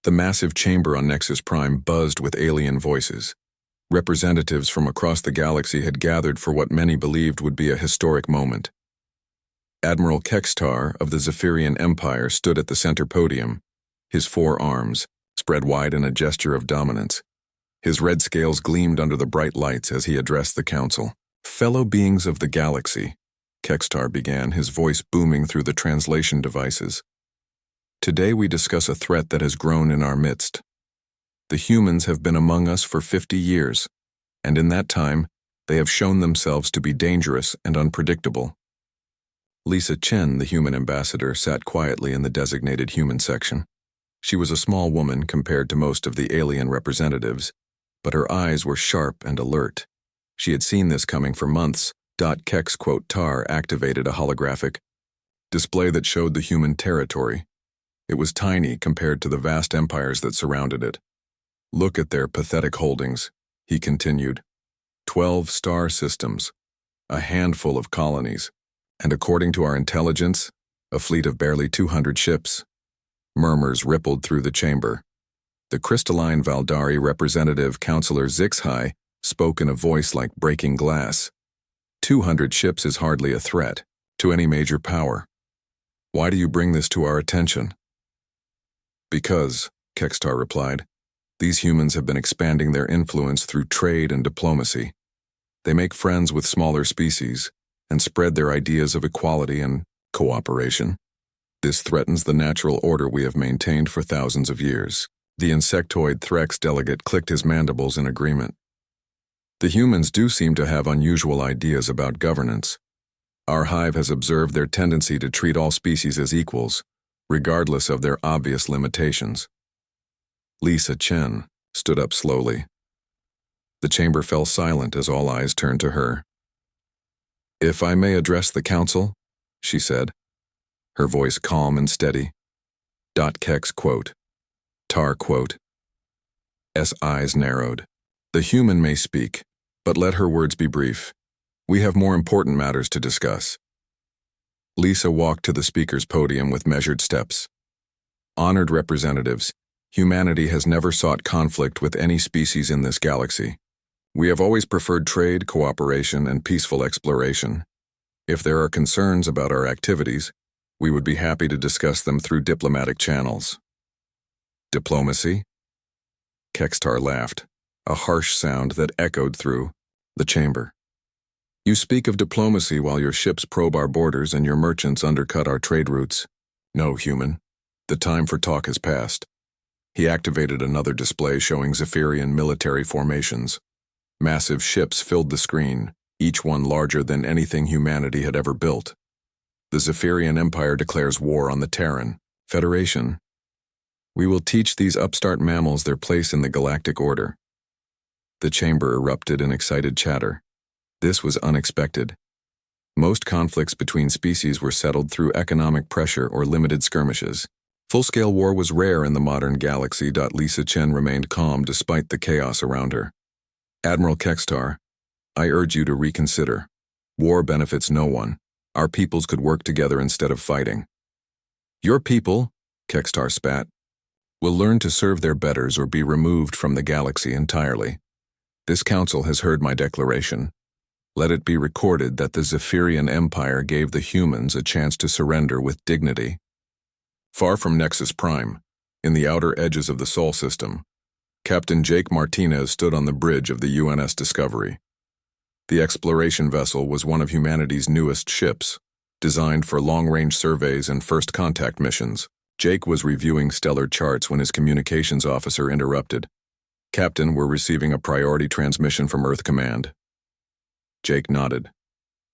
The massive chamber on Nexus Prime buzzed with alien voices. Representatives from across the galaxy had gathered for what many believed would be a historic moment. Admiral Kextar of the Zephyrian Empire stood at the center podium, his 4 arms spread wide in a gesture of dominance. His red scales gleamed under the bright lights as he addressed the council. "Fellow beings of the galaxy," Kextar began, his voice booming through the translation devices. "Today we discuss a threat that has grown in our midst. The humans have been among us for 50 years, and in that time, they have shown themselves to be dangerous and unpredictable." Lisa Chen, the human ambassador, sat quietly in the designated human section. She was a small woman compared to most of the alien representatives, but her eyes were sharp and alert. She had seen this coming for months. Kex-Tar activated a holographic display that showed the human territory. It was tiny compared to the vast empires that surrounded it. "Look at their pathetic holdings," he continued. 12 star systems, a handful of colonies, and according to our intelligence, a fleet of barely 200 ships. Murmurs rippled through the chamber. The crystalline Valdari representative, Counselor Zixhai, spoke in a voice like breaking glass. 200 ships is hardly a threat to any major power. Why do you bring this to our attention? Because, Kextar replied, these humans have been expanding their influence through trade and diplomacy. They make friends with smaller species and spread their ideas of equality and cooperation. This threatens the natural order we have maintained for thousands of years. The insectoid Threx delegate clicked his mandibles in agreement. The humans do seem to have unusual ideas about governance. Our hive has observed their tendency to treat all species as equals, regardless of their obvious limitations. Lisa Chen stood up slowly. The chamber fell silent as all eyes turned to her. "If I may address the council," she said, her voice calm and steady. Kex quote. Tar quote. S eyes narrowed. "The human may speak, but let her words be brief. We have more important matters to discuss." Lisa walked to the speaker's podium with measured steps. "Honored representatives, humanity has never sought conflict with any species in this galaxy. We have always preferred trade, cooperation, and peaceful exploration. If there are concerns about our activities, we would be happy to discuss them through diplomatic channels." "Diplomacy?" Kextar laughed, a harsh sound that echoed through the chamber. "You speak of diplomacy while your ships probe our borders and your merchants undercut our trade routes. No, human. The time for talk has passed." He activated another display showing Zephyrian military formations. Massive ships filled the screen, each one larger than anything humanity had ever built. "The Zephyrian Empire declares war on the Terran Federation. We will teach these upstart mammals their place in the galactic order." The chamber erupted in excited chatter. This was unexpected. Most conflicts between species were settled through economic pressure or limited skirmishes. Full-scale war was rare in the modern galaxy. Lisa Chen remained calm despite the chaos around her. "Admiral Kextar, I urge you to reconsider. War benefits no one. Our peoples could work together instead of fighting." "Your people," Kextar spat, "will learn to serve their betters or be removed from the galaxy entirely. This council has heard my declaration. Let it be recorded that the Zephyrian Empire gave the humans a chance to surrender with dignity." Far from Nexus Prime, in the outer edges of the Sol system, Captain Jake Martinez stood on the bridge of the UNS Discovery. The exploration vessel was one of humanity's newest ships, designed for long-range surveys and first contact missions. Jake was reviewing stellar charts when his communications officer interrupted. "Captain, we're receiving a priority transmission from Earth Command." Jake nodded.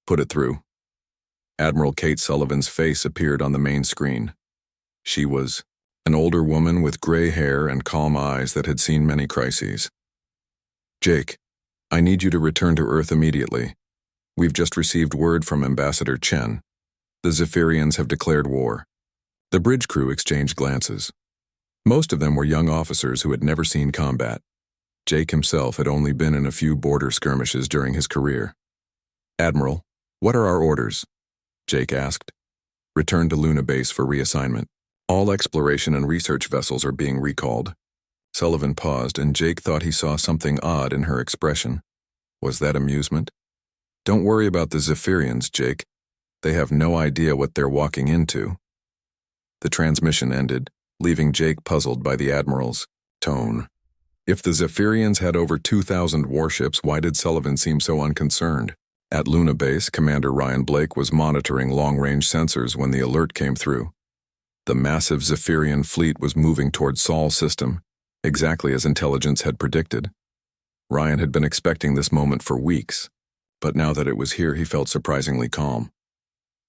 "Put it through." Admiral Kate Sullivan's face appeared on the main screen. She was an older woman with gray hair and calm eyes that had seen many crises. "Jake, I need you to return to Earth immediately. We've just received word from Ambassador Chen. The Zephyrians have declared war." The bridge crew exchanged glances. Most of them were young officers who had never seen combat. Jake himself had only been in a few border skirmishes during his career. "Admiral, what are our orders?" Jake asked. "Return to Luna Base for reassignment." All exploration and research vessels are being recalled. Sullivan paused, and Jake thought he saw something odd in her expression. Was that amusement? Don't worry about the Zephyrians, Jake. They have no idea what they're walking into. The transmission ended, leaving Jake puzzled by the Admiral's tone. If the Zephyrians had over 2,000 warships, why did Sullivan seem so unconcerned? At Luna Base, Commander Ryan Blake was monitoring long-range sensors when the alert came through. The massive Zephyrian fleet was moving toward Sol's system, exactly as intelligence had predicted. Ryan had been expecting this moment for weeks, but now that it was here, he felt surprisingly calm.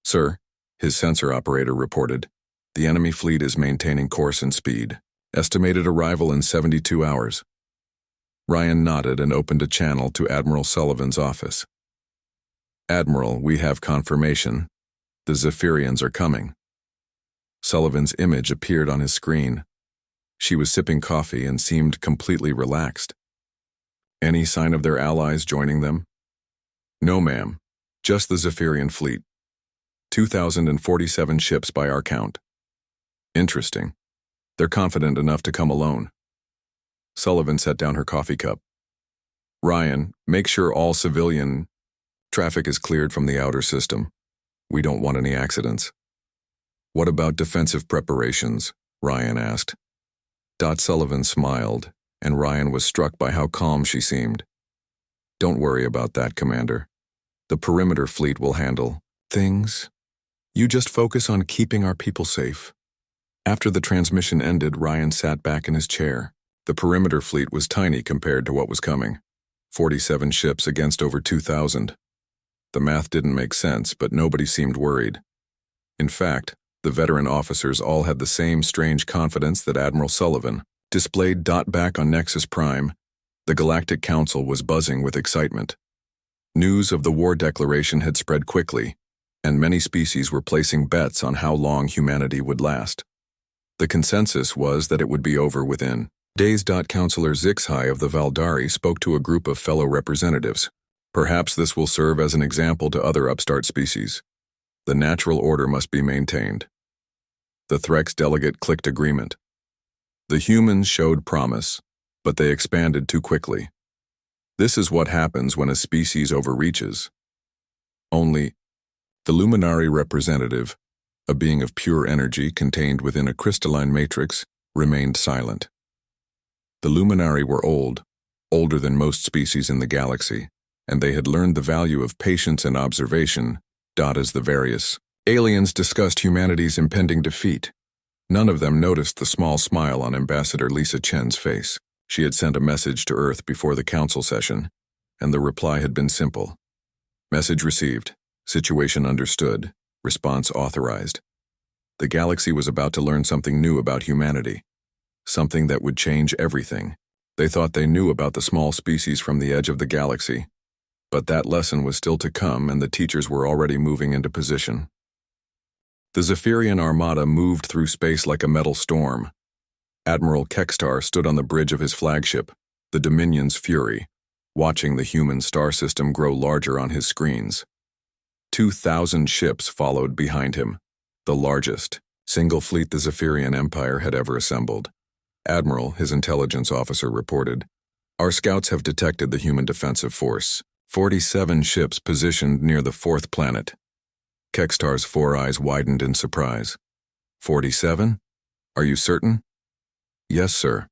Sir, his sensor operator reported, the enemy fleet is maintaining course and speed. Estimated arrival in 72 hours. Ryan nodded and opened a channel to Admiral Sullivan's office. Admiral, we have confirmation. The Zephyrians are coming. Sullivan's image appeared on his screen. She was sipping coffee and seemed completely relaxed. Any sign of their allies joining them? No, ma'am. Just the Zephyrian fleet. 2,047 ships by our count. Interesting. They're confident enough to come alone. Sullivan set down her coffee cup. Ryan, make sure all civilian traffic is cleared from the outer system. We don't want any accidents. What about defensive preparations? Ryan asked. Sullivan smiled, and Ryan was struck by how calm she seemed. Don't worry about that, Commander. The perimeter fleet will handle things. You just focus on keeping our people safe. After the transmission ended, Ryan sat back in his chair. The perimeter fleet was tiny compared to what was coming. 47 ships against over 2,000. The math didn't make sense, but nobody seemed worried. In fact, the veteran officers all had the same strange confidence that Admiral Sullivan displayed. Back on Nexus Prime, the Galactic Council was buzzing with excitement. News of the war declaration had spread quickly, and many species were placing bets on how long humanity would last. The consensus was that it would be over within days. Counselor Zixhai of the Valdari spoke to a group of fellow representatives. Perhaps this will serve as an example to other upstart species. The natural order must be maintained. The Threx delegate clicked agreement. The humans showed promise, but they expanded too quickly. This is what happens when a species overreaches. Only the Luminari representative, a being of pure energy contained within a crystalline matrix, remained silent. The Luminari were old, older than most species in the galaxy, and they had learned the value of patience and observation. As the various aliens discussed humanity's impending defeat, none of them noticed the small smile on Ambassador Lisa Chen's face. She had sent a message to Earth before the council session, and the reply had been simple. Message received. Situation understood. Response authorized. The galaxy was about to learn something new about humanity. Something that would change everything. They thought they knew about the small species from the edge of the galaxy. But that lesson was still to come, and the teachers were already moving into position. The Zephyrian armada moved through space like a metal storm. Admiral Kekstar stood on the bridge of his flagship, the Dominion's Fury, watching the human star system grow larger on his screens. 2,000 ships followed behind him, the largest single fleet the Zephyrian Empire had ever assembled. Admiral, his intelligence officer, reported, "Our scouts have detected the human defensive force. 47 ships positioned near the fourth planet." Kekstar's four eyes widened in surprise. 47? Are you certain? Yes, sir.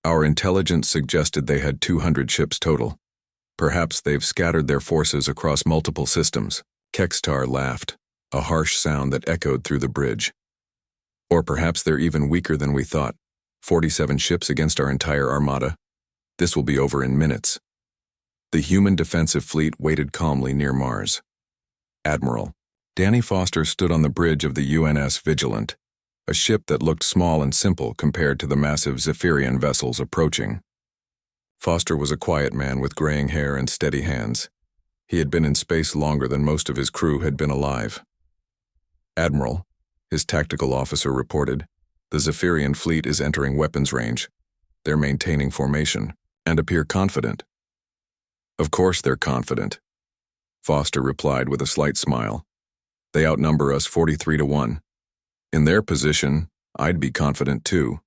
Our intelligence suggested they had 200 ships total. Perhaps they've scattered their forces across multiple systems. Kekstar laughed, a harsh sound that echoed through the bridge. Or perhaps they're even weaker than we thought. 47 ships against our entire armada. This will be over in minutes. The human defensive fleet waited calmly near Mars. Admiral Danny Foster stood on the bridge of the UNS Vigilant, a ship that looked small and simple compared to the massive Zephyrian vessels approaching. Foster was a quiet man with graying hair and steady hands. He had been in space longer than most of his crew had been alive. Admiral, his tactical officer reported, the Zephyrian fleet is entering weapons range. They're maintaining formation and appear confident. Of course they're confident, Foster replied with a slight smile. They outnumber us 43-1. In their position, I'd be confident too.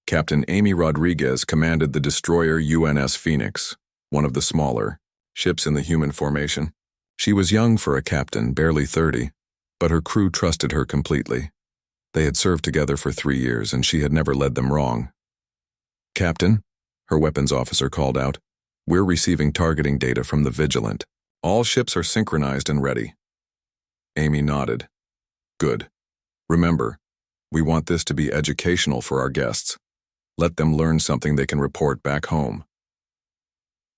Captain Amy Rodriguez commanded the destroyer UNS Phoenix, one of the smaller ships in the human formation. She was young for a captain, barely 30, but her crew trusted her completely. They had served together for 3 years, and she had never led them wrong. "Captain," her weapons officer called out, "we're receiving targeting data from the Vigilant. All ships are synchronized and ready." Amy nodded. "Good. Remember, we want this to be educational for our guests. Let them learn something they can report back home."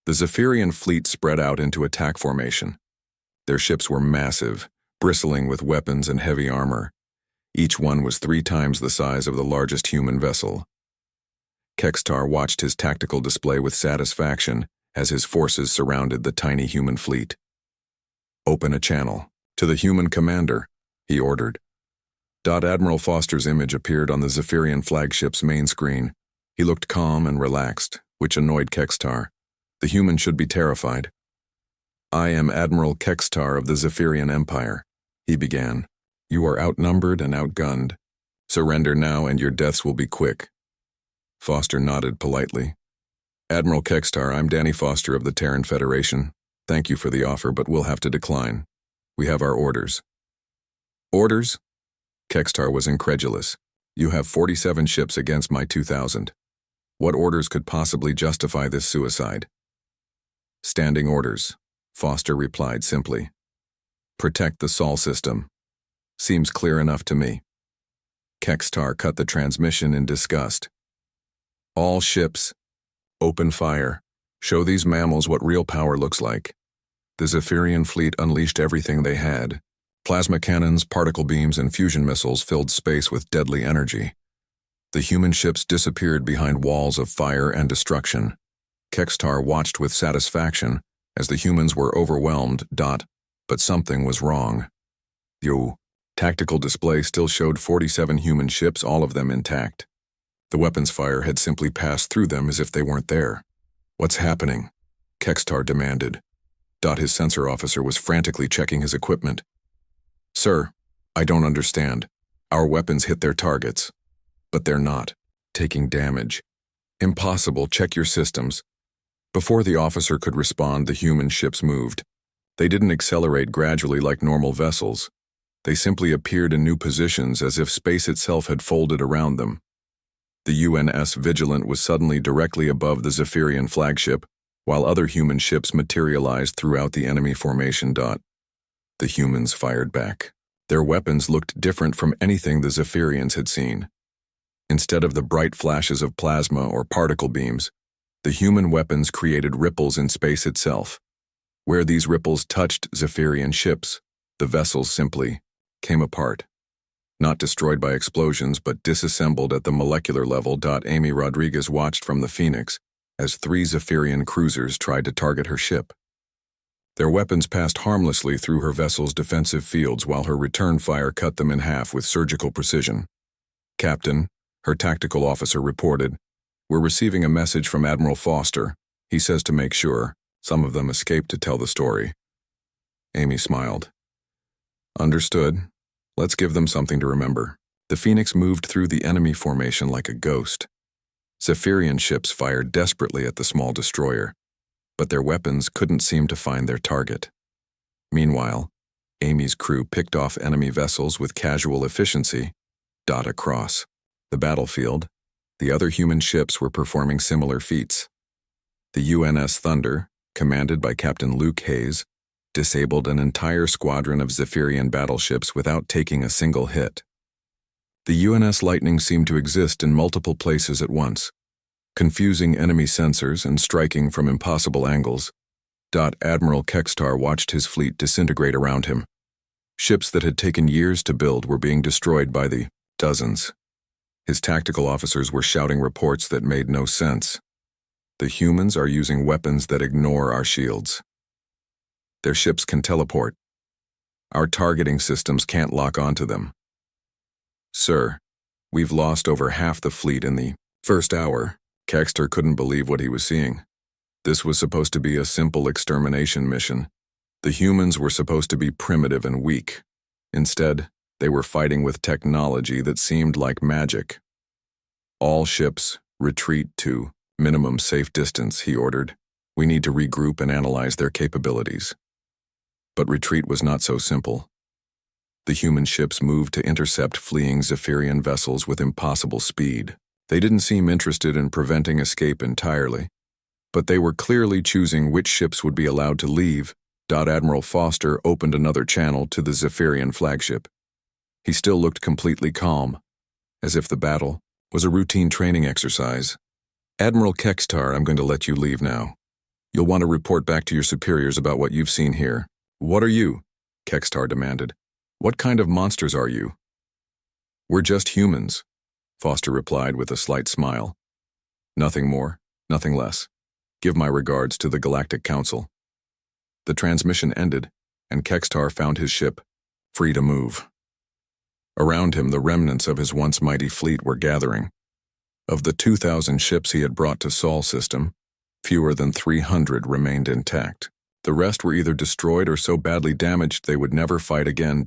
The Zephyrian fleet spread out into attack formation. Their ships were massive, bristling with weapons and heavy armor. Each one was 3 times the size of the largest human vessel. Kextar watched his tactical display with satisfaction as his forces surrounded the tiny human fleet. "Open a channel. To the human commander," he ordered. Admiral Foster's image appeared on the Zephyrian flagship's main screen. He looked calm and relaxed, which annoyed Kextar. The human should be terrified. "I am Admiral Kextar of the Zephyrian Empire," he began. "You are outnumbered and outgunned. Surrender now and your deaths will be quick." Foster nodded politely. "Admiral Kextar, I'm Danny Foster of the Terran Federation. Thank you for the offer, but we'll have to decline. We have our orders." "Orders?" Kextar was incredulous. "You have 47 ships against my 2,000. What orders could possibly justify this suicide?" "Standing orders," Foster replied simply. "Protect the Sol system. Seems clear enough to me." Kextar cut the transmission in disgust. "All ships, open fire. Show these mammals what real power looks like." The Zephyrian fleet unleashed everything they had. Plasma cannons, particle beams, and fusion missiles filled space with deadly energy. The human ships disappeared behind walls of fire and destruction. Kextar watched with satisfaction as the humans were overwhelmed. But something was wrong. The tactical display still showed 47 human ships, all of them intact. The weapons fire had simply passed through them as if they weren't there. "What's happening?" Kextar demanded. His sensor officer was frantically checking his equipment. "Sir, I don't understand. Our weapons hit their targets, but they're not taking damage. Impossible, check your systems." Before the officer could respond, the human ships moved. They didn't accelerate gradually like normal vessels. They simply appeared in new positions as if space itself had folded around them. The UNS Vigilant was suddenly directly above the Zephyrian flagship, while other human ships materialized throughout the enemy formation. The humans fired back. Their weapons looked different from anything the Zephyrians had seen. Instead of the bright flashes of plasma or particle beams, the human weapons created ripples in space itself. Where these ripples touched Zephyrian ships, the vessels simply came apart. Not destroyed by explosions, but disassembled at the molecular level. Amy Rodriguez watched from the Phoenix as 3 Zephyrian cruisers tried to target her ship. Their weapons passed harmlessly through her vessel's defensive fields while her return fire cut them in half with surgical precision. "Captain," her tactical officer reported, "we're receiving a message from Admiral Foster. He says to make sure. Some of them escaped to tell the story." Amy smiled. "Understood. Let's give them something to remember." The Phoenix moved through the enemy formation like a ghost. Zephyrian ships fired desperately at the small destroyer, but their weapons couldn't seem to find their target. Meanwhile, Amy's crew picked off enemy vessels with casual efficiency. Across the battlefield, the other human ships were performing similar feats. The UNS Thunder, commanded by Captain Luke Hayes, disabled an entire squadron of Zephyrian battleships without taking a single hit. The UNS Lightning seemed to exist in multiple places at once, confusing enemy sensors and striking from impossible angles. Admiral Kextar watched his fleet disintegrate around him. Ships that had taken years to build were being destroyed by the dozens. His tactical officers were shouting reports that made no sense. "The humans are using weapons that ignore our shields. Their ships can teleport. Our targeting systems can't lock onto them. Sir, we've lost over half the fleet in the first hour." Kextar couldn't believe what he was seeing. This was supposed to be a simple extermination mission. The humans were supposed to be primitive and weak. Instead, They were fighting with technology that seemed like magic. All ships, retreat to minimum safe distance, he ordered. We need to regroup and analyze their capabilities. But retreat was not so simple. The human ships moved to intercept fleeing Zephyrian vessels with impossible speed. They didn't seem interested in preventing escape entirely, but they were clearly choosing which ships would be allowed to leave. Admiral Foster opened another channel to the Zephyrian flagship. He still looked completely calm, as if the battle was a routine training exercise. Admiral Kextar, I'm going to let you leave now. You'll want to report back to your superiors about what you've seen here. What are you? Kextar demanded. What kind of monsters are you? We're just humans, Foster replied with a slight smile. Nothing more, nothing less. Give my regards to the Galactic Council. The transmission ended, and Kextar found his ship, free to move. Around him, the remnants of his once mighty fleet were gathering. Of the 2,000 ships he had brought to Sol system, fewer than 300 remained intact. The rest were either destroyed or so badly damaged they would never fight again.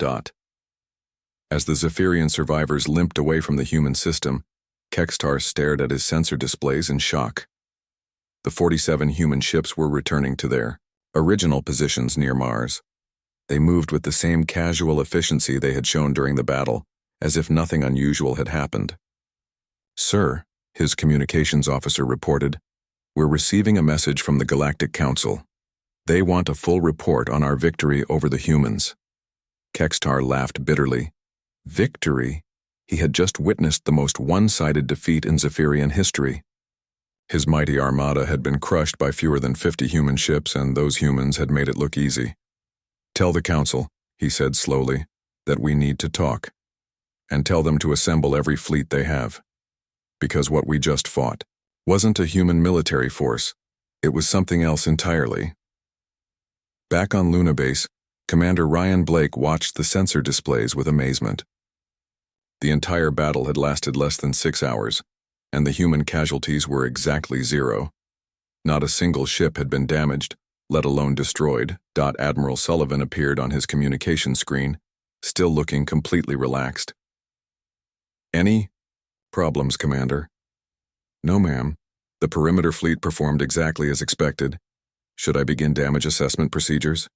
As the Zephyrian survivors limped away from the human system, Kextar stared at his sensor displays in shock. The 47 human ships were returning to their original positions near Mars. They moved with the same casual efficiency they had shown during the battle, as if nothing unusual had happened. Sir, his communications officer reported, we're receiving a message from the Galactic Council. They want a full report on our victory over the humans. Kextar laughed bitterly. Victory? He had just witnessed the most one-sided defeat in Zephyrian history. His mighty armada had been crushed by fewer than 50 human ships, and those humans had made it look easy. Tell the Council, he said slowly, that we need to talk. And tell them to assemble every fleet they have. Because what we just fought wasn't a human military force. It was something else entirely. Back on Luna Base, Commander Ryan Blake watched the sensor displays with amazement. The entire battle had lasted less than 6 hours, and the human casualties were exactly 0. Not a single ship had been damaged, let alone destroyed. Admiral Sullivan appeared on his communication screen, still looking completely relaxed. Any problems, Commander? No, ma'am. The perimeter fleet performed exactly as expected. Should I begin damage assessment procedures?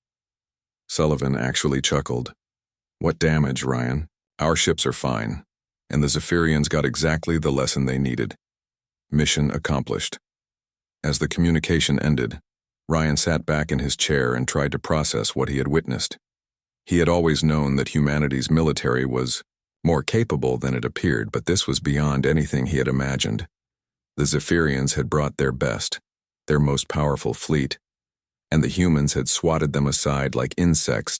Sullivan actually chuckled. What damage, Ryan? Our ships are fine, and the Zephyrians got exactly the lesson they needed. Mission accomplished. As the communication ended, Ryan sat back in his chair and tried to process what he had witnessed. He had always known that humanity's military was more capable than it appeared, but this was beyond anything he had imagined. The Zephyrians had brought their best, their most powerful fleet, and the humans had swatted them aside like insects.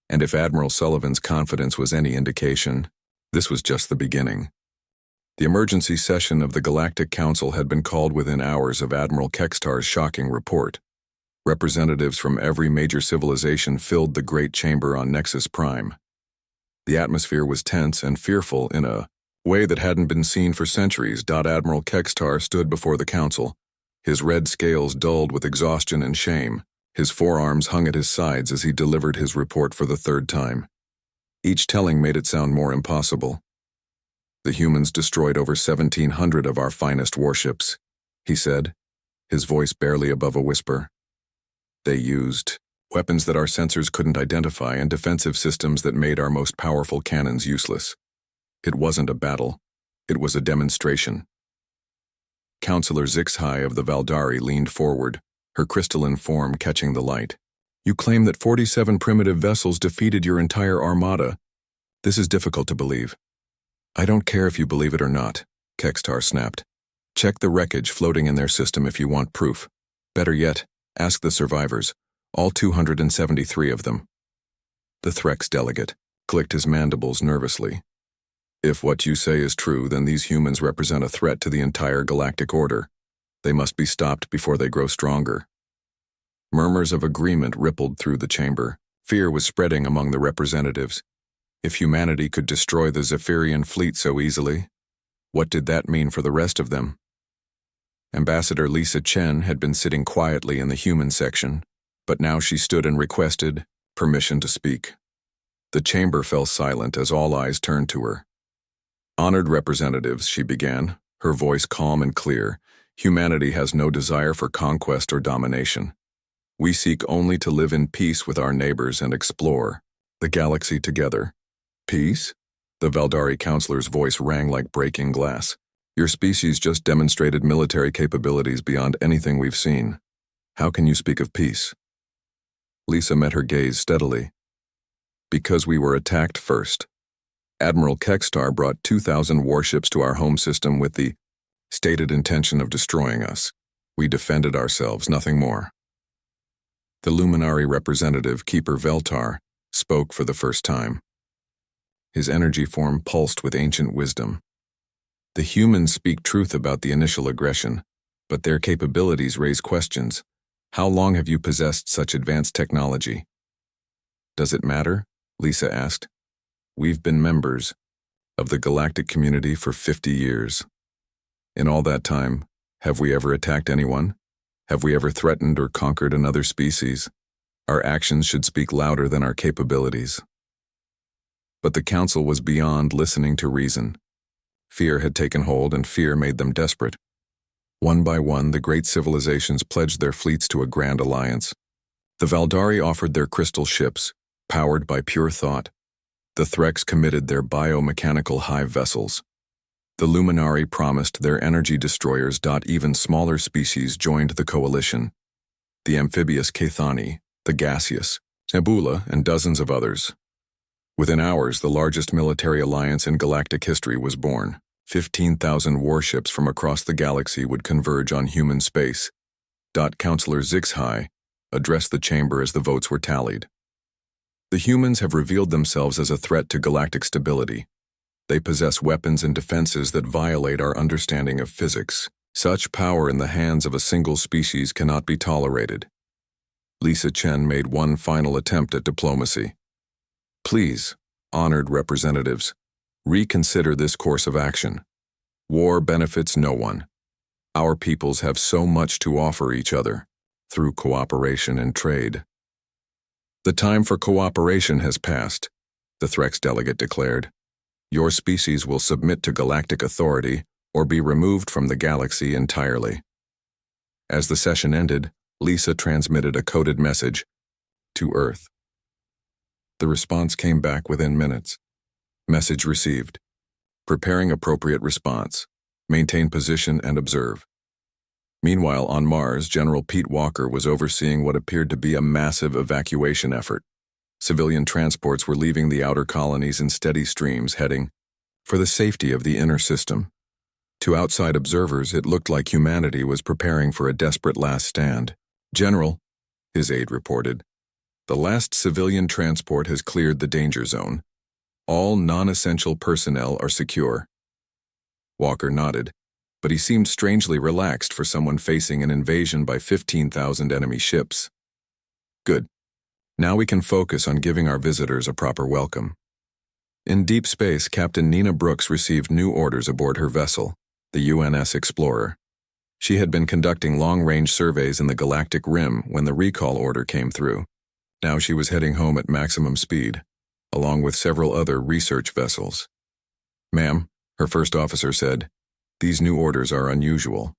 And if Admiral Sullivan's confidence was any indication, this was just the beginning. The emergency session of the Galactic Council had been called within hours of Admiral Kextar's shocking report. Representatives from every major civilization filled the great chamber on Nexus Prime. The atmosphere was tense and fearful in a way that hadn't been seen for centuries. Admiral Kextar stood before the council, his red scales dulled with exhaustion and shame. His forearms hung at his sides as he delivered his report for the 3rd time. Each telling made it sound more impossible. The humans destroyed over 1,700 of our finest warships, he said, his voice barely above a whisper. They used weapons that our sensors couldn't identify and defensive systems that made our most powerful cannons useless. It wasn't a battle. It was a demonstration. Councillor Zixhai of the Valdari leaned forward, her crystalline form catching the light. You claim that 47 primitive vessels defeated your entire armada. This is difficult to believe. I don't care if you believe it or not, Kextar snapped. Check the wreckage floating in their system if you want proof. Better yet, ask the survivors, all 273 of them. The Threx delegate clicked his mandibles nervously. If what you say is true, then these humans represent a threat to the entire galactic order. They must be stopped before they grow stronger. Murmurs of agreement rippled through the chamber. Fear was spreading among the representatives. If humanity could destroy the Zephyrian fleet so easily, what did that mean for the rest of them? Ambassador Lisa Chen had been sitting quietly in the human section, but now she stood and requested permission to speak. The chamber fell silent as all eyes turned to her. "Honored representatives," she began, her voice calm and clear, "humanity has no desire for conquest or domination. We seek only to live in peace with our neighbors and explore the galaxy together." "Peace?" The Valdari counselor's voice rang like breaking glass. "Your species just demonstrated military capabilities beyond anything we've seen. How can you speak of peace?" Lisa met her gaze steadily. "Because we were attacked first. Admiral Kekstar brought 2,000 warships to our home system with the stated intention of destroying us. We defended ourselves, nothing more." The Luminary representative, Keeper Veltar, spoke for the first time. His energy form pulsed with ancient wisdom. "The humans speak truth about the initial aggression, but their capabilities raise questions. How long have you possessed such advanced technology?" "Does it matter?" Lisa asked. "We've been members of the galactic community for 50 years. In all that time, have we ever attacked anyone? Have we ever threatened or conquered another species? Our actions should speak louder than our capabilities." But the council was beyond listening to reason. Fear had taken hold, and fear made them desperate. One by one, the great civilizations pledged their fleets to a grand alliance. The Valdari offered their crystal ships, powered by pure thought. The Threx committed their biomechanical hive vessels. The Luminari promised their energy destroyers. Even smaller species joined the coalition. The amphibious Cathani, the gaseous, Nebula, and dozens of others. Within hours, the largest military alliance in galactic history was born. 15,000 warships from across the galaxy would converge on human space. Counselor Zixhai addressed the chamber as the votes were tallied. "The humans have revealed themselves as a threat to galactic stability. They possess weapons and defenses that violate our understanding of physics. Such power in the hands of a single species cannot be tolerated." Lisa Chen made one final attempt at diplomacy. "Please, honored representatives, reconsider this course of action. War benefits no one. Our peoples have so much to offer each other, through cooperation and trade." "The time for cooperation has passed," the Threx delegate declared. "Your species will submit to galactic authority or be removed from the galaxy entirely." As the session ended, Lisa transmitted a coded message to Earth. The response came back within minutes. Message received. Preparing appropriate response. Maintain position and observe. Meanwhile, on Mars, General Pete Walker was overseeing what appeared to be a massive evacuation effort. Civilian transports were leaving the outer colonies in steady streams, heading for the safety of the inner system. To outside observers, it looked like humanity was preparing for a desperate last stand. "General," his aide reported, "the last civilian transport has cleared the danger zone. All non-essential personnel are secure." Walker nodded, but he seemed strangely relaxed for someone facing an invasion by 15,000 enemy ships. "Good. Now we can focus on giving our visitors a proper welcome." In deep space, Captain Nina Brooks received new orders aboard her vessel, the UNS Explorer. She had been conducting long-range surveys in the galactic rim when the recall order came through. Now she was heading home at maximum speed, along with several other research vessels. "Ma'am," her first officer said, "these new orders are unusual.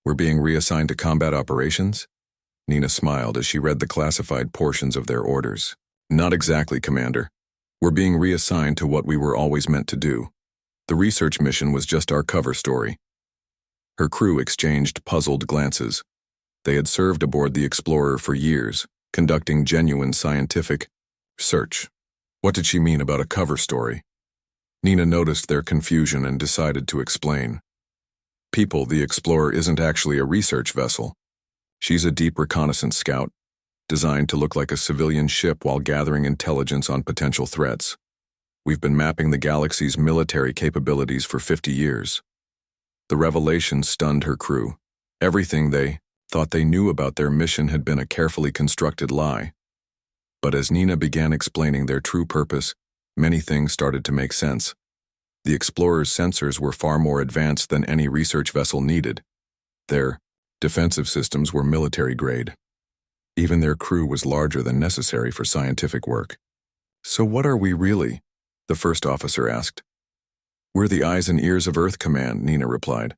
We're being reassigned to combat operations?" Nina smiled as she read the classified portions of their orders. "Not exactly, Commander. We're being reassigned to what we were always meant to do. The research mission was just our cover story." Her crew exchanged puzzled glances. They had served aboard the Explorer for years, conducting genuine scientific research. What did she mean about a cover story? Nina noticed their confusion and decided to explain. "People, the Explorer isn't actually a research vessel. She's a deep reconnaissance scout, designed to look like a civilian ship while gathering intelligence on potential threats. We've been mapping the galaxy's military capabilities for 50 years. The revelation stunned her crew. Everything they thought they knew about their mission had been a carefully constructed lie. But as Nina began explaining their true purpose, many things started to make sense. The Explorer's sensors were far more advanced than any research vessel needed. Their defensive systems were military grade. Even their crew was larger than necessary for scientific work. So what are we really? The first officer asked. We're the eyes and ears of Earth Command, Nina replied.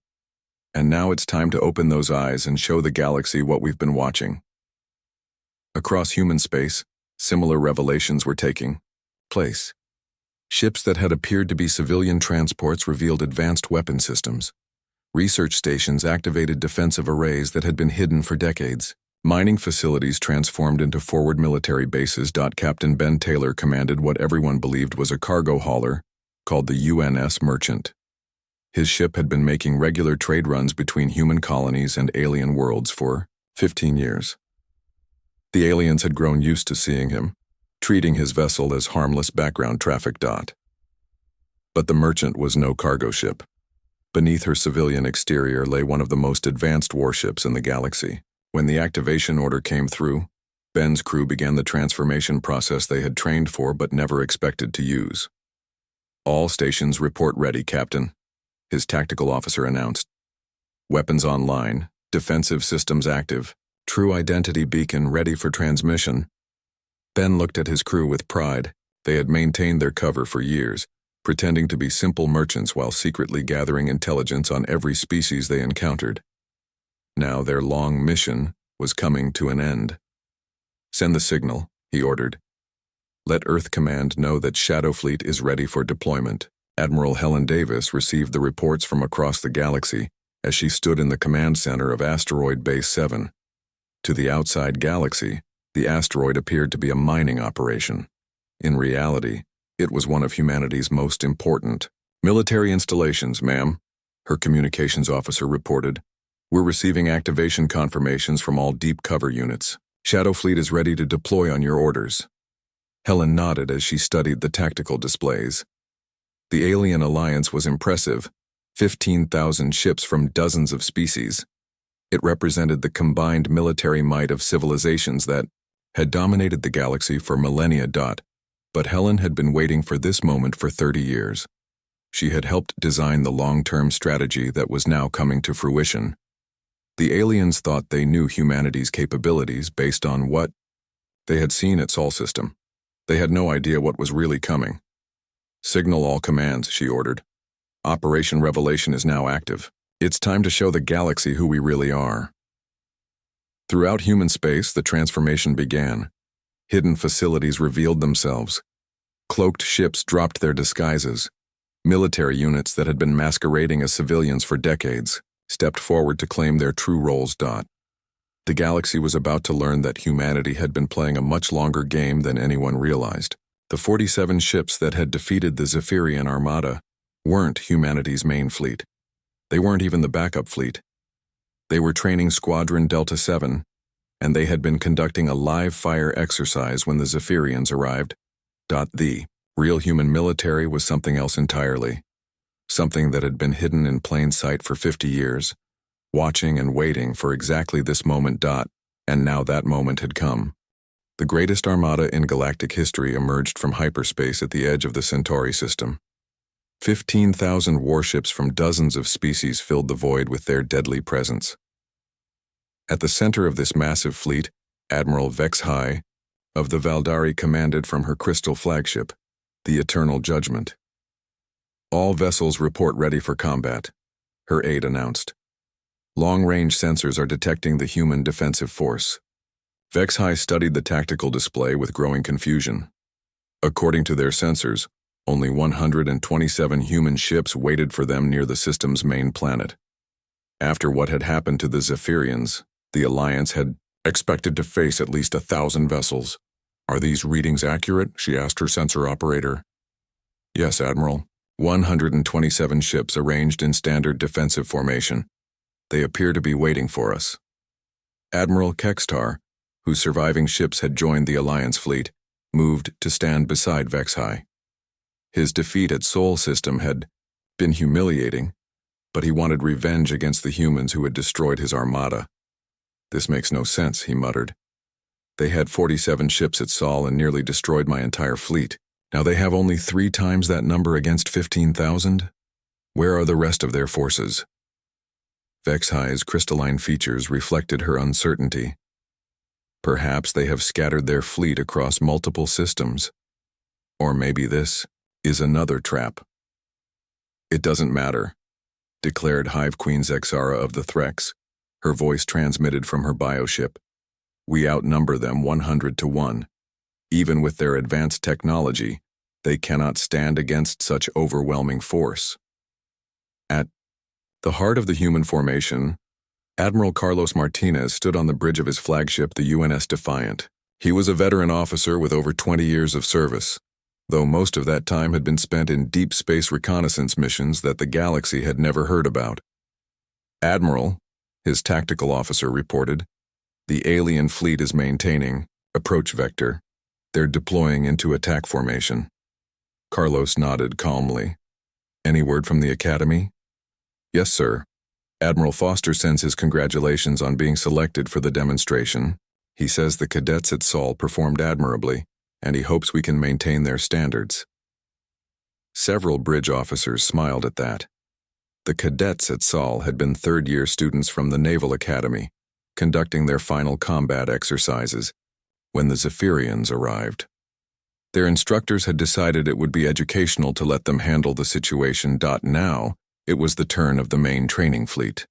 And now it's time to open those eyes and show the galaxy what we've been watching. Across human space, similar revelations were taking place. Ships that had appeared to be civilian transports revealed advanced weapon systems. Research stations activated defensive arrays that had been hidden for decades. Mining facilities transformed into forward military bases. Captain Ben Taylor commanded what everyone believed was a cargo hauler, called the UNS Merchant. His ship had been making regular trade runs between human colonies and alien worlds for 15 years. The aliens had grown used to seeing him, treating his vessel as harmless background traffic. But the Merchant was no cargo ship. Beneath her civilian exterior lay one of the most advanced warships in the galaxy. When the activation order came through, Ben's crew began the transformation process they had trained for but never expected to use. All stations report ready, Captain, his tactical officer announced. Weapons online, defensive systems active, true identity beacon ready for transmission. Ben looked at his crew with pride. They had maintained their cover for years, pretending to be simple merchants while secretly gathering intelligence on every species they encountered. Now their long mission was coming to an end. Send the signal, he ordered. Let Earth Command know that Shadow Fleet is ready for deployment. Admiral Helen Davis received the reports from across the galaxy as she stood in the command center of Asteroid Base 7. To the outside galaxy, the asteroid appeared to be a mining operation. In reality, it was one of humanity's most important military installations, ma'am, her communications officer reported. We're receiving activation confirmations from all deep cover units. Shadow Fleet is ready to deploy on your orders. Helen nodded as she studied the tactical displays. The alien alliance was impressive, 15,000 ships from dozens of species. It represented the combined military might of civilizations that had dominated the galaxy for millennia. But Helen had been waiting for this moment for 30 years. She had helped design the long-term strategy that was now coming to fruition. The aliens thought they knew humanity's capabilities based on what they had seen at Sol System. They had no idea what was really coming. Signal all commands, she ordered. Operation Revelation is now active. It's time to show the galaxy who we really are. Throughout human space, the transformation began. Hidden facilities revealed themselves. Cloaked ships dropped their disguises. Military units that had been masquerading as civilians for decades stepped forward to claim their true roles. The galaxy was about to learn that humanity had been playing a much longer game than anyone realized. The 47 ships that had defeated the Zephyrian Armada weren't humanity's main fleet. They weren't even the backup fleet. They were training Squadron Delta 7, and they had been conducting a live fire exercise when the Zephyrians arrived. The real human military was something else entirely. Something that had been hidden in plain sight for 50 years, watching and waiting for exactly this moment. And now that moment had come. The greatest armada in galactic history emerged from hyperspace at the edge of the Centauri system. 15,000 warships from dozens of species filled the void with their deadly presence. At the center of this massive fleet, Admiral Vex-High of the Valdari commanded from her crystal flagship, the Eternal Judgment. All vessels report ready for combat, her aide announced. Long-range sensors are detecting the human defensive force. Vex-High studied the tactical display with growing confusion. According to their sensors, only 127 human ships waited for them near the system's main planet. After what had happened to the Zephyrians, the Alliance had expected to face at least 1,000 vessels. Are these readings accurate? She asked her sensor operator. Yes, Admiral. 127 ships arranged in standard defensive formation. They appear to be waiting for us. Admiral Kextar, whose surviving ships had joined the Alliance fleet, moved to stand beside Vex-High. His defeat at Sol System had been humiliating, but he wanted revenge against the humans who had destroyed his armada. This makes no sense, he muttered. They had 47 ships at Sol and nearly destroyed my entire fleet. Now they have only 3 times that number against 15,000? Where are the rest of their forces? Vex-High's crystalline features reflected her uncertainty. Perhaps they have scattered their fleet across multiple systems. Or maybe this is another trap. It doesn't matter, declared Hive Queen Zexara of the Threx, her voice transmitted from her bioship. We outnumber them 100 to 1. Even with their advanced technology, they cannot stand against such overwhelming force. At the heart of the human formation, Admiral Carlos Martinez stood on the bridge of his flagship, the UNS Defiant. He was a veteran officer with over 20 years of service, though most of that time had been spent in deep space reconnaissance missions that the galaxy had never heard about. Admiral, his tactical officer reported, the alien fleet is maintaining approach vector. They're deploying into attack formation. Carlos nodded calmly. Any word from the Academy? Yes, sir. Admiral Foster sends his congratulations on being selected for the demonstration. He says the cadets at Sol performed admirably, and he hopes we can maintain their standards. Several bridge officers smiled at that. The cadets at Sol had been third-year students from the Naval Academy, conducting their final combat exercises when the Zephyrians arrived. Their instructors had decided it would be educational to let them handle the situation. Now, it was the turn of the main training fleet.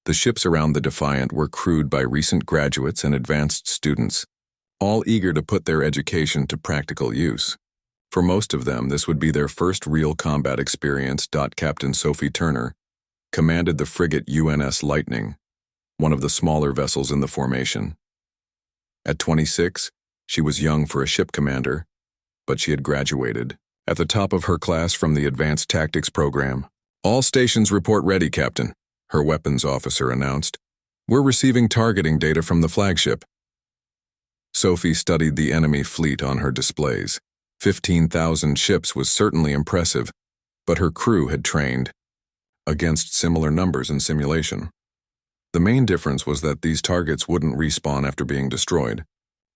The ships around the Defiant were crewed by recent graduates and advanced students, all eager to put their education to practical use. For most of them, this would be their first real combat experience. Captain Sophie Turner commanded the frigate UNS Lightning, one of the smaller vessels in the formation. At 26, she was young for a ship commander, but she had graduated at the top of her class from the Advanced Tactics program. All stations report ready, Captain, her weapons officer announced. We're receiving targeting data from the flagship. Sophie studied the enemy fleet on her displays. 15,000 ships was certainly impressive, but her crew had trained against similar numbers in simulation. The main difference was that these targets wouldn't respawn after being destroyed.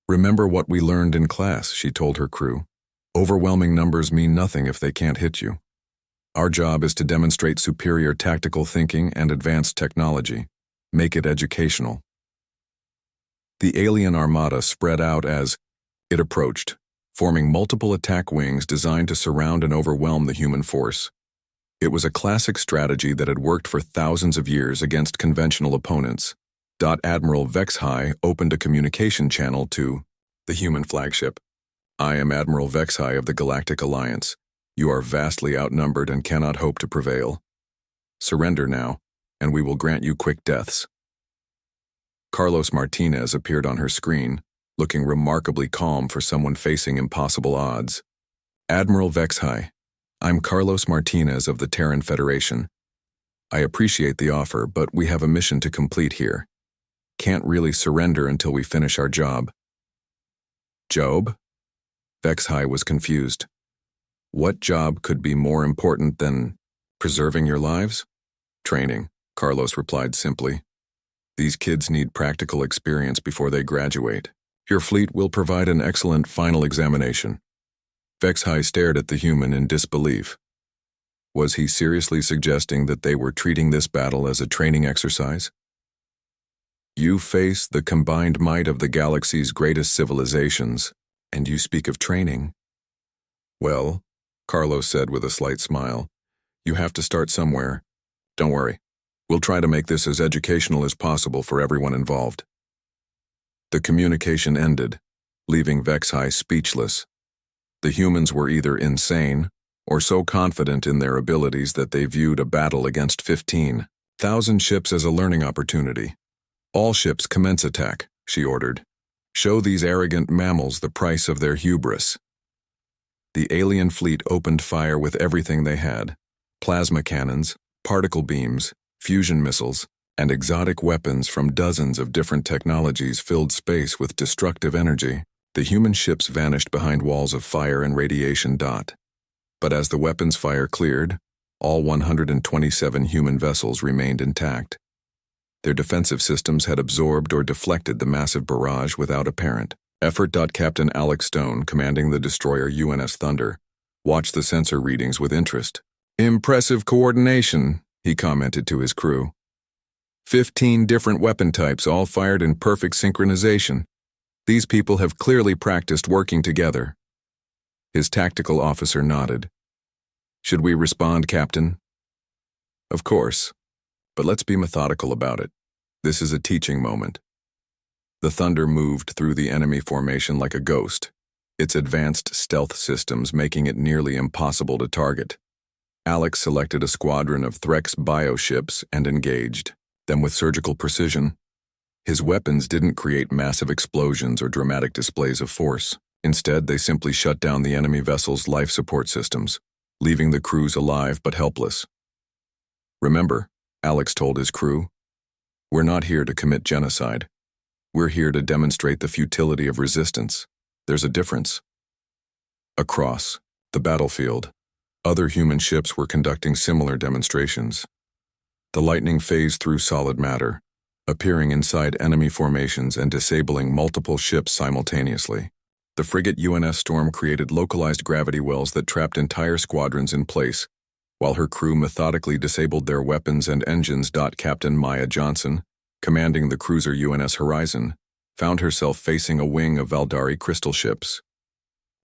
Remember what we learned in class, she told her crew. Overwhelming numbers mean nothing if they can't hit you. Our job is to demonstrate superior tactical thinking and advanced technology. Make it educational. The alien armada spread out as it approached, forming multiple attack wings designed to surround and overwhelm the human force. It was a classic strategy that had worked for thousands of years against conventional opponents. Admiral Vexhai opened a communication channel to the human flagship. I am Admiral Vexhai of the Galactic Alliance. You are vastly outnumbered and cannot hope to prevail. Surrender now, and we will grant you quick deaths. Carlos Martinez appeared on her screen, looking remarkably calm for someone facing impossible odds. Admiral Vexhai, I'm Carlos Martinez of the Terran Federation. I appreciate the offer, but we have a mission to complete here. Can't really surrender until we finish our job. Job? Vexhai was confused. What job could be more important than preserving your lives? Training, Carlos replied simply. These kids need practical experience before they graduate. Your fleet will provide an excellent final examination. Vexhai stared at the human in disbelief. Was he seriously suggesting that they were treating this battle as a training exercise? You face the combined might of the galaxy's greatest civilizations, and you speak of training. Well, Carlos said with a slight smile, you have to start somewhere. Don't worry. We'll try to make this as educational as possible for everyone involved. The communication ended, leaving Vexhai speechless. The humans were either insane or so confident in their abilities that they viewed a battle against 15,000 ships as a learning opportunity. All ships commence attack, she ordered. Show these arrogant mammals the price of their hubris. The alien fleet opened fire with everything they had: plasma cannons, particle beams, fusion missiles, and exotic weapons from dozens of different technologies filled space with destructive energy. The human ships vanished behind walls of fire and radiation. But as the weapons fire cleared, all 127 human vessels remained intact. Their defensive systems had absorbed or deflected the massive barrage without apparent effort. Captain Alex Stone, commanding the destroyer UNS Thunder, watched the sensor readings with interest. Impressive coordination, he commented to his crew. 15 different weapon types, all fired in perfect synchronization. These people have clearly practiced working together. His tactical officer nodded. Should we respond, Captain? Of course, but let's be methodical about it. This is a teaching moment. The Thunder moved through the enemy formation like a ghost, its advanced stealth systems making it nearly impossible to target. Alex selected a squadron of Threx bioships and engaged them with surgical precision. His weapons didn't create massive explosions or dramatic displays of force. Instead, they simply shut down the enemy vessel's life support systems, leaving the crews alive but helpless. Remember, Alex told his crew, we're not here to commit genocide. We're here to demonstrate the futility of resistance. There's a difference. Across the battlefield, other human ships were conducting similar demonstrations. The lightning phased through solid matter, appearing inside enemy formations and disabling multiple ships simultaneously. The frigate UNS Storm created localized gravity wells that trapped entire squadrons in place, while her crew methodically disabled their weapons and engines. Captain Maya Johnson, commanding the cruiser UNS Horizon, found herself facing a wing of Valdari crystal ships.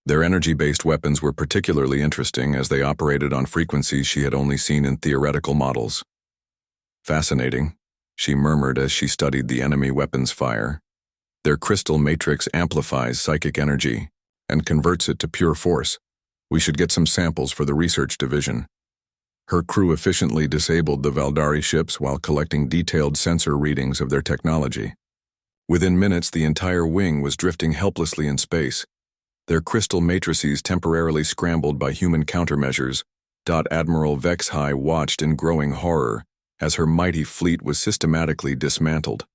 Their energy-based weapons were particularly interesting as they operated on frequencies she had only seen in theoretical models. Fascinating, she murmured as she studied the enemy weapons fire. Their crystal matrix amplifies psychic energy and converts it to pure force. We should get some samples for the research division. Her crew efficiently disabled the Valdari ships while collecting detailed sensor readings of their technology. Within minutes, the entire wing was drifting helplessly in space, their crystal matrices temporarily scrambled by human countermeasures. Admiral Vexhai watched in growing horror as her mighty fleet was systematically dismantled.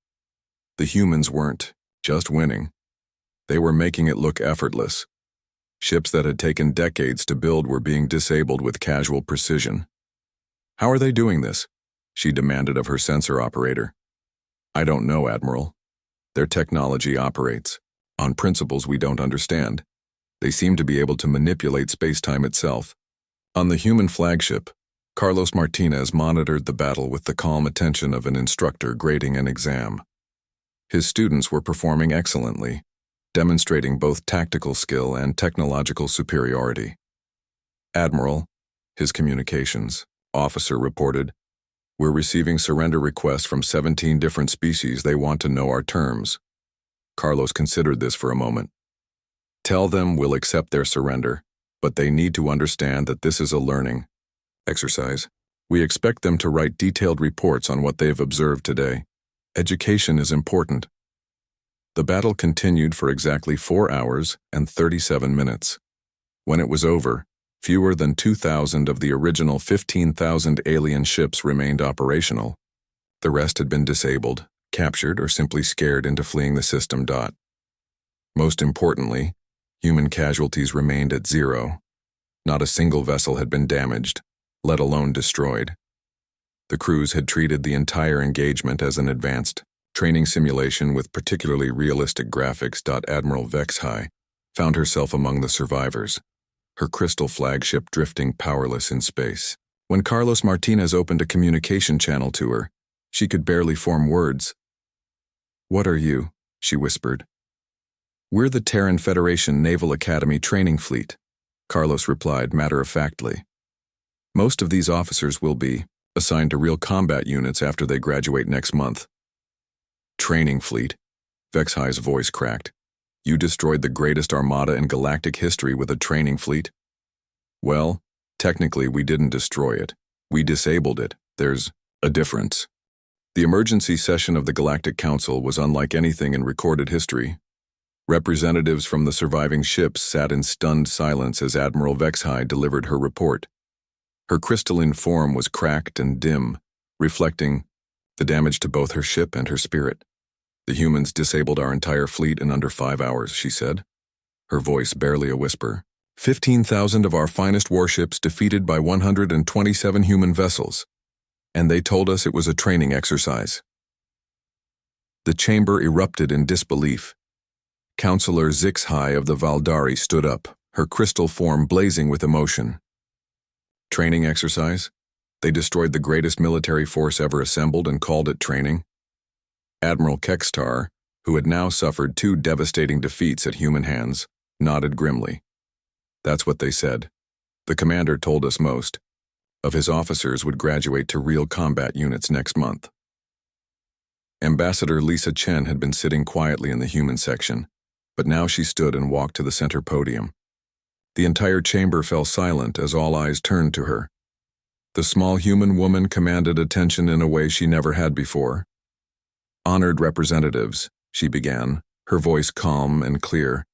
The humans weren't just winning. They were making it look effortless. Ships that had taken decades to build were being disabled with casual precision. How are they doing this? She demanded of her sensor operator. I don't know, Admiral. Their technology operates on principles we don't understand. They seem to be able to manipulate space-time itself. On the human flagship, Carlos Martinez monitored the battle with the calm attention of an instructor grading an exam. His students were performing excellently, demonstrating both tactical skill and technological superiority. Admiral, his communications officer reported, we're receiving surrender requests from 17 different species. They want to know our terms. Carlos considered this for a moment. Tell them we'll accept their surrender, but they need to understand that this is a learning exercise. We expect them to write detailed reports on what they've observed today. Education is important. The battle continued for exactly 4 hours and 37 minutes. When it was over, fewer than 2,000 of the original 15,000 alien ships remained operational. The rest had been disabled, captured, or simply scared into fleeing the system. Most importantly, human casualties remained at 0. Not a single vessel had been damaged, let alone destroyed. The crews had treated the entire engagement as an advanced training simulation with particularly realistic graphics. Admiral Vexhai found herself among the survivors, her crystal flagship drifting powerless in space. When Carlos Martinez opened a communication channel to her, she could barely form words. "What are you?" she whispered. "We're the Terran Federation Naval Academy training fleet," Carlos replied matter-of-factly. "Most of these officers will be assigned to real combat units after they graduate next month." "Training fleet?" Vexhai's voice cracked. "You destroyed the greatest armada in galactic history with a training fleet?" "Well, technically we didn't destroy it. We disabled it. There's a difference." The emergency session of the Galactic Council was unlike anything in recorded history. Representatives from the surviving ships sat in stunned silence as Admiral Vexhai delivered her report. Her crystalline form was cracked and dim, reflecting the damage to both her ship and her spirit. "The humans disabled our entire fleet in under 5 hours," she said, her voice barely a whisper. 15,000 of our finest warships defeated by 127 human vessels. And they told us it was a training exercise. The chamber erupted in disbelief. Counselor Zixhai of the Valdari stood up, her crystal form blazing with emotion. Training exercise? They destroyed the greatest military force ever assembled and called it training? Admiral Kextar, who had now suffered 2 devastating defeats at human hands, nodded grimly. That's what they said. The commander told us most of his officers would graduate to real combat units next month. Ambassador Lisa Chen had been sitting quietly in the human section, but now she stood and walked to the center podium. The entire chamber fell silent as all eyes turned to her. The small human woman commanded attention in a way she never had before. "Honored representatives," she began, her voice calm and clear.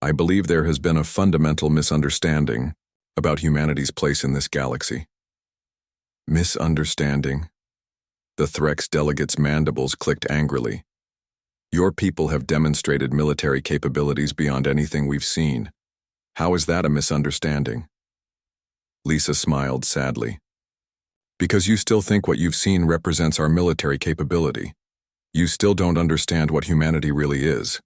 "I believe there has been a fundamental misunderstanding about humanity's place in this galaxy." Misunderstanding? The Threx delegates' mandibles clicked angrily. "Your people have demonstrated military capabilities beyond anything we've seen. How is that a misunderstanding?" Lisa smiled sadly. "Because you still think what you've seen represents our military capability. You still don't understand what humanity really is."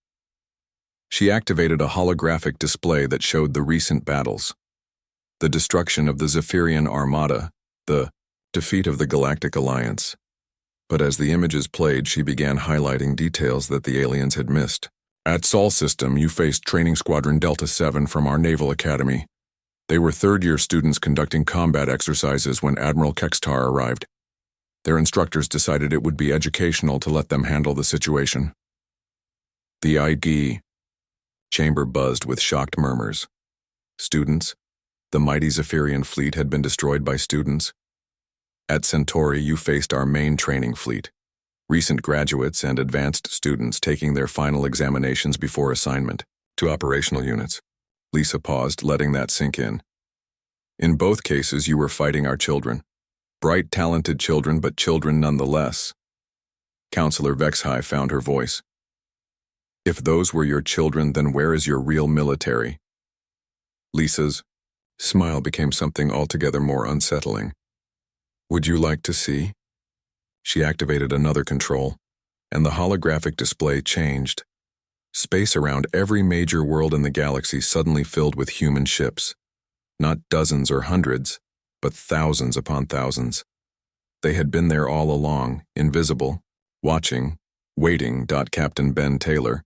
She activated a holographic display that showed the recent battles. The destruction of the Zephyrian Armada, the defeat of the Galactic Alliance. But as the images played, she began highlighting details that the aliens had missed. "At Sol System, you faced Training Squadron Delta 7 from our Naval Academy. They were third-year students conducting combat exercises when Admiral Kextar arrived. Their instructors decided it would be educational to let them handle the situation." The IG chamber buzzed with shocked murmurs. Students? The mighty Zephyrian fleet had been destroyed by students? At Centauri, you faced our main training fleet, recent graduates and advanced students taking their final examinations before assignment to operational units. Lisa paused, letting that sink in. "In both cases, you were fighting our children. Bright, talented children, but children nonetheless." Counselor Vexhai found her voice. "If those were your children, then where is your real military?" Lisa's smile became something altogether more unsettling. "Would you like to see?" She activated another control, and the holographic display changed. Space around every major world in the galaxy suddenly filled with human ships. Not dozens or hundreds, but thousands upon thousands. They had been there all along, invisible, watching, waiting. Captain Ben Taylor,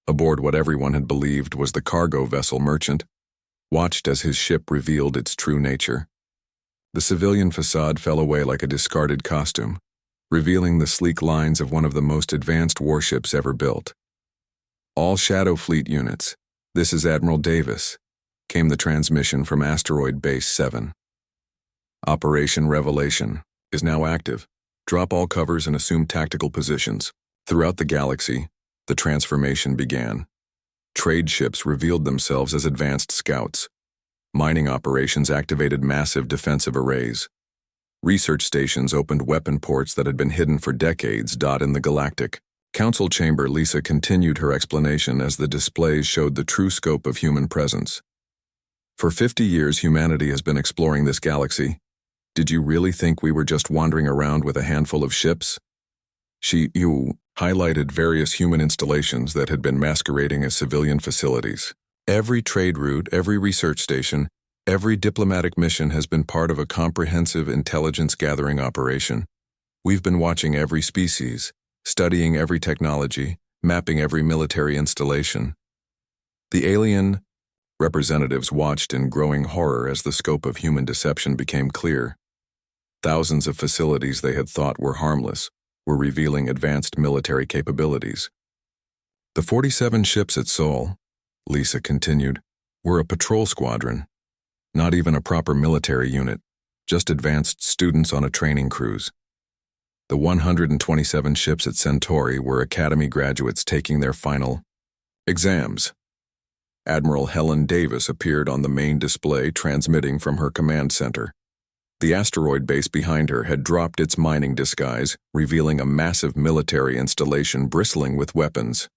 aboard what everyone had believed was the cargo vessel Merchant, watched as his ship revealed its true nature. The civilian facade fell away like a discarded costume, revealing the sleek lines of one of the most advanced warships ever built. "All Shadow Fleet units, this is Admiral Davis," came the transmission from Asteroid Base 7. "Operation Revelation is now active. Drop all covers and assume tactical positions." Throughout the galaxy, the transformation began. Trade ships revealed themselves as advanced scouts. Mining operations activated massive defensive arrays. Research stations opened weapon ports that had been hidden for decades. In the Galactic Council chamber, Lisa continued her explanation as the displays showed the true scope of human presence. "For 50 years, humanity has been exploring this galaxy. Did you really think we were just wandering around with a handful of ships?" You highlighted various human installations that had been masquerading as civilian facilities. "Every trade route, every research station, every diplomatic mission has been part of a comprehensive intelligence-gathering operation. We've been watching every species, studying every technology, mapping every military installation." The alien representatives watched in growing horror as the scope of human deception became clear. Thousands of facilities they had thought were harmless were revealing advanced military capabilities. "The 47 ships at Sol," Lisa continued, "were a patrol squadron. Not even a proper military unit, just advanced students on a training cruise. The 127 ships at Centauri were Academy graduates taking their final exams." Admiral Helen Davis appeared on the main display, transmitting from her command center. The asteroid base behind her had dropped its mining disguise, revealing a massive military installation bristling with weapons.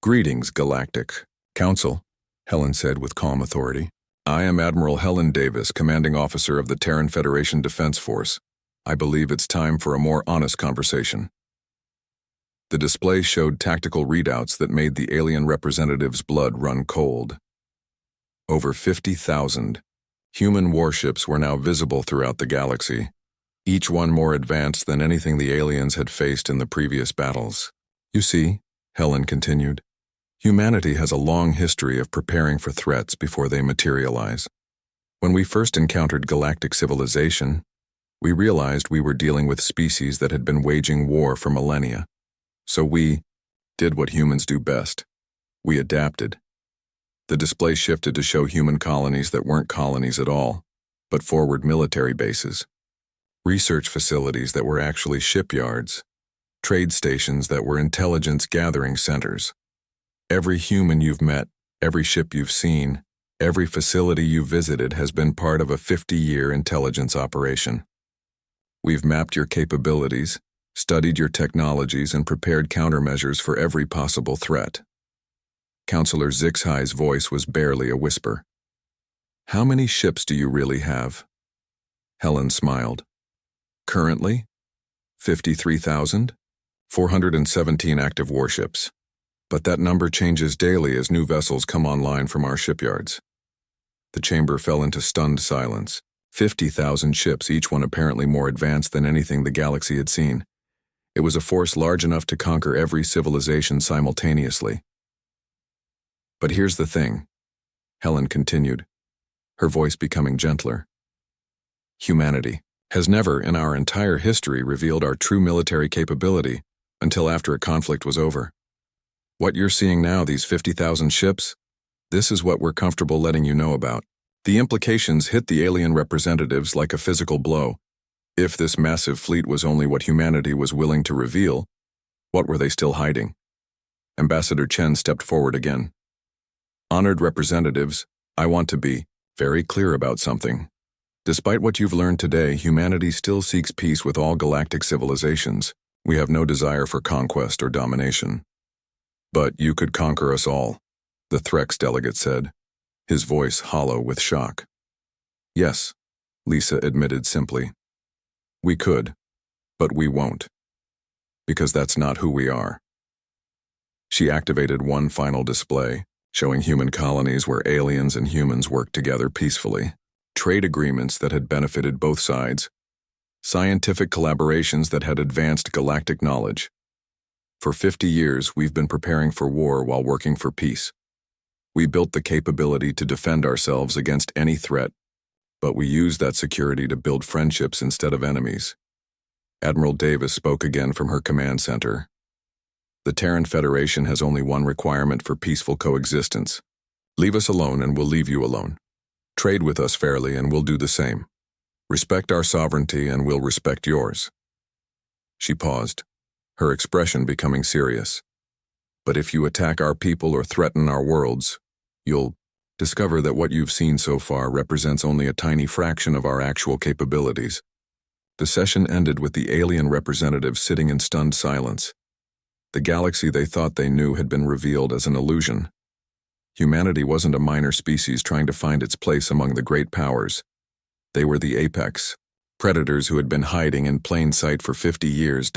"Greetings, Galactic Council," Helen said with calm authority. "I am Admiral Helen Davis, commanding officer of the Terran Federation Defense Force. I believe it's time for a more honest conversation." The display showed tactical readouts that made the alien representative's blood run cold. Over 50,000 human warships were now visible throughout the galaxy, each one more advanced than anything the aliens had faced in the previous battles. "You see," Helen continued, Humanity has a long history of preparing for threats before they materialize. When we first encountered galactic civilization, we realized we were dealing with species that had been waging war for millennia. So we did what humans do best. We adapted. The display shifted to show human colonies that weren't colonies at all, but forward military bases. Research facilities that were actually shipyards. Trade stations that were intelligence gathering centers. Every human you've met, every ship you've seen, every facility you've visited has been part of a 50-year intelligence operation. We've mapped your capabilities, studied your technologies, and prepared countermeasures for every possible threat. Counselor Zixhai's voice was barely a whisper. How many ships do you really have? Helen smiled. Currently, 53,000, 417 active warships. But that number changes daily as new vessels come online from our shipyards. The chamber fell into stunned silence. 50,000 ships, each one apparently more advanced than anything the galaxy had seen. It was a force large enough to conquer every civilization simultaneously. But here's the thing, Helen continued, her voice becoming gentler. Humanity has never in our entire history revealed our true military capability until after a conflict was over. What you're seeing now, these 50,000 ships, this is what we're comfortable letting you know about. The implications hit the alien representatives like a physical blow. If this massive fleet was only what humanity was willing to reveal, what were they still hiding? Ambassador Chen stepped forward again. Honored representatives, I want to be very clear about something. Despite what you've learned today, humanity still seeks peace with all galactic civilizations. We have no desire for conquest or domination. But you could conquer us all, the Threx delegate said, his voice hollow with shock. Yes, Lisa admitted simply. We could, but we won't. Because that's not who we are. She activated one final display, showing human colonies where aliens and humans worked together peacefully, trade agreements that had benefited both sides, scientific collaborations that had advanced galactic knowledge. For 50 years, we've been preparing for war while working for peace. We built the capability to defend ourselves against any threat, but we used that security to build friendships instead of enemies. Admiral Davis spoke again from her command center. The Terran Federation has only one requirement for peaceful coexistence. Leave us alone and we'll leave you alone. Trade with us fairly and we'll do the same. Respect our sovereignty and we'll respect yours. She paused, her expression becoming serious. But if you attack our people or threaten our worlds, you'll discover that what you've seen so far represents only a tiny fraction of our actual capabilities. The session ended with the alien representatives sitting in stunned silence. The galaxy they thought they knew had been revealed as an illusion. Humanity wasn't a minor species trying to find its place among the great powers. They were the apex, predators who had been hiding in plain sight for 50 years.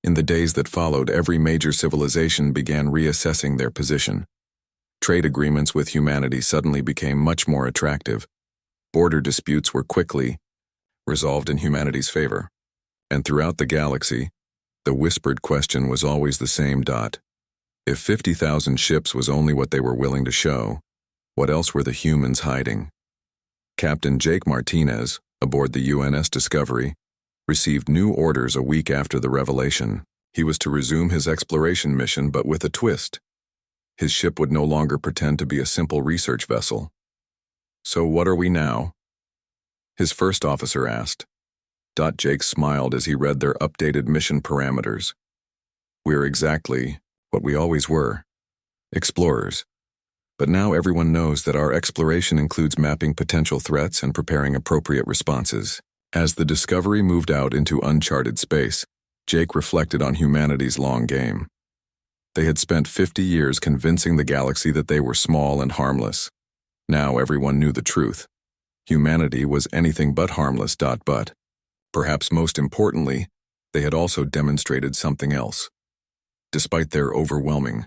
In the days that followed, every major civilization began reassessing their position. Trade agreements with humanity suddenly became much more attractive. Border disputes were quickly resolved in humanity's favor. And throughout the galaxy, the whispered question was always the same. If 50,000 ships was only what they were willing to show, what else were the humans hiding? Captain Jake Martinez, aboard the UNS Discovery, received new orders a week after the revelation. He was to resume his exploration mission, but with a twist. His ship would no longer pretend to be a simple research vessel. So what are we now? His first officer asked. Jake smiled as he read their updated mission parameters. We're exactly what we always were, explorers. But now everyone knows that our exploration includes mapping potential threats and preparing appropriate responses. As the Discovery moved out into uncharted space, Jake reflected on humanity's long game. They had spent 50 years convincing the galaxy that they were small and harmless. Now everyone knew the truth. Humanity was anything but harmless. But, perhaps most importantly, they had also demonstrated something else. Despite their overwhelming